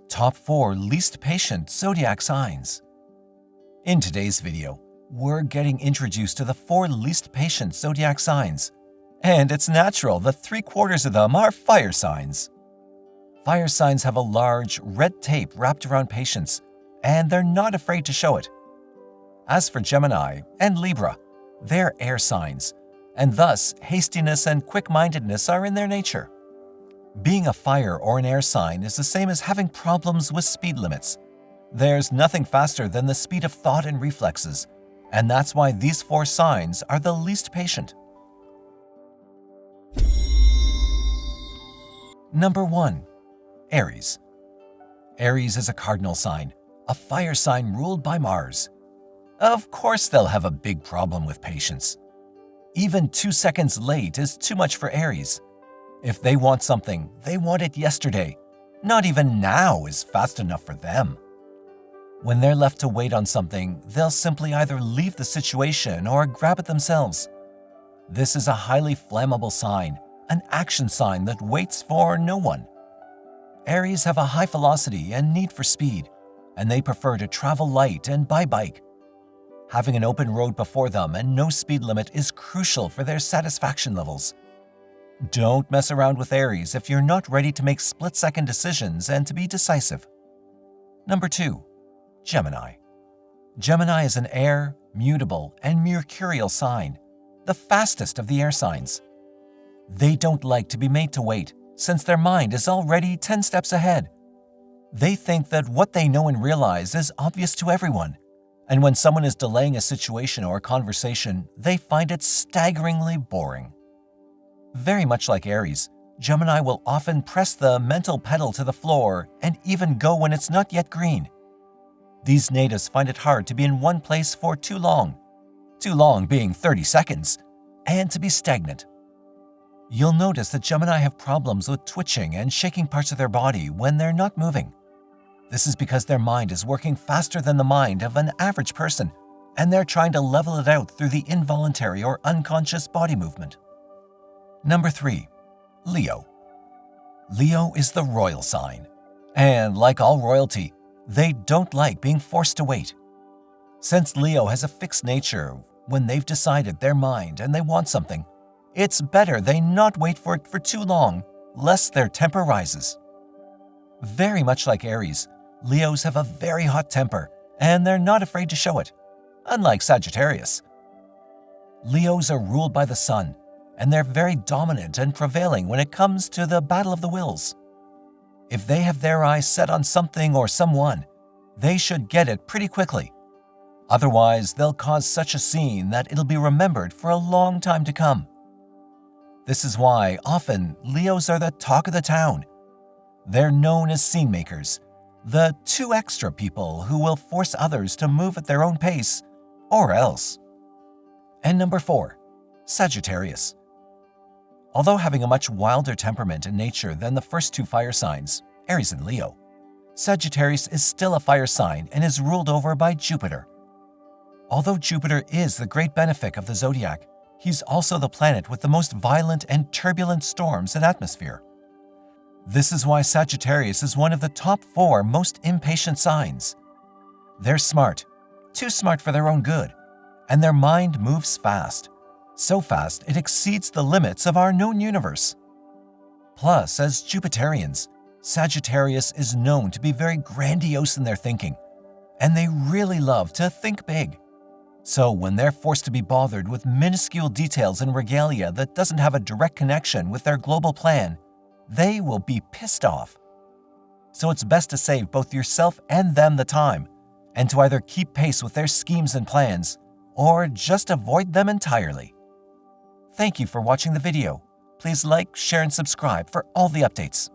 Top 4 Least Patient Zodiac Signs. In today's video, we're getting introduced to the 4 least patient zodiac signs. And it's natural that 3/4 of them are fire signs. Fire signs have a large, red tape wrapped around patience, and they're not afraid to show it. As for Gemini and Libra, they're air signs, and thus hastiness and quick-mindedness are in their nature. Being a fire or an air sign is the same as having problems with speed limits. There's nothing faster than the speed of thought and reflexes, and that's why these 4 signs are the least patient. Number 1. Aries. Aries is a cardinal sign, a fire sign ruled by Mars. Of course they'll have a big problem with patience. Even 2 seconds late is too much for Aries. If they want something, they want it yesterday. Not even now is fast enough for them. When they're left to wait on something, they'll simply either leave the situation or grab it themselves. This is a highly flammable sign, an action sign that waits for no one. Aries have a high velocity and need for speed, and they prefer to travel light and by bike. Having an open road before them and no speed limit is crucial for their satisfaction levels. Don't mess around with Aries if you're not ready to make split-second decisions and to be decisive. Number 2. Gemini. Gemini is an air, mutable, and mercurial sign, the fastest of the air signs. They don't like to be made to wait, since their mind is already 10 steps ahead. They think that what they know and realize is obvious to everyone, and when someone is delaying a situation or a conversation, they find it staggeringly boring. Very much like Aries, Gemini will often press the mental pedal to the floor and even go when it's not yet green. These natives find it hard to be in one place for too long being 30 seconds, and to be stagnant. You'll notice that Gemini have problems with twitching and shaking parts of their body when they're not moving. This is because their mind is working faster than the mind of an average person, and they're trying to level it out through the involuntary or unconscious body movement. Number 3. Leo. Leo is the royal sign, and like all royalty, they don't like being forced to wait. Since Leo has a fixed nature, when they've decided their mind and they want something, it's better they not wait for it for too long, lest their temper rises. Very much like Aries, Leos have a very hot temper, and they're not afraid to show it, unlike Sagittarius. Leos are ruled by the sun, and they're very dominant and prevailing when it comes to the battle of the wills. If they have their eyes set on something or someone, they should get it pretty quickly. Otherwise, they'll cause such a scene that it'll be remembered for a long time to come. This is why, often, Leos are the talk of the town. They're known as scene makers, the too extra people who will force others to move at their own pace, or else. And number 4, Sagittarius. Although having a much wilder temperament and nature than the first 2 fire signs, Aries and Leo, Sagittarius is still a fire sign and is ruled over by Jupiter. Although Jupiter is the great benefic of the zodiac, he's also the planet with the most violent and turbulent storms and atmosphere. This is why Sagittarius is one of the top 4 most impatient signs. They're smart, too smart for their own good, and their mind moves fast. So fast it exceeds the limits of our known universe. Plus, as Jupiterians, Sagittarius is known to be very grandiose in their thinking, and they really love to think big. So when they're forced to be bothered with minuscule details and regalia that doesn't have a direct connection with their global plan, they will be pissed off. So it's best to save both yourself and them the time, and to either keep pace with their schemes and plans, or just avoid them entirely. Thank you for watching the video. Please like, share, and subscribe for all the updates.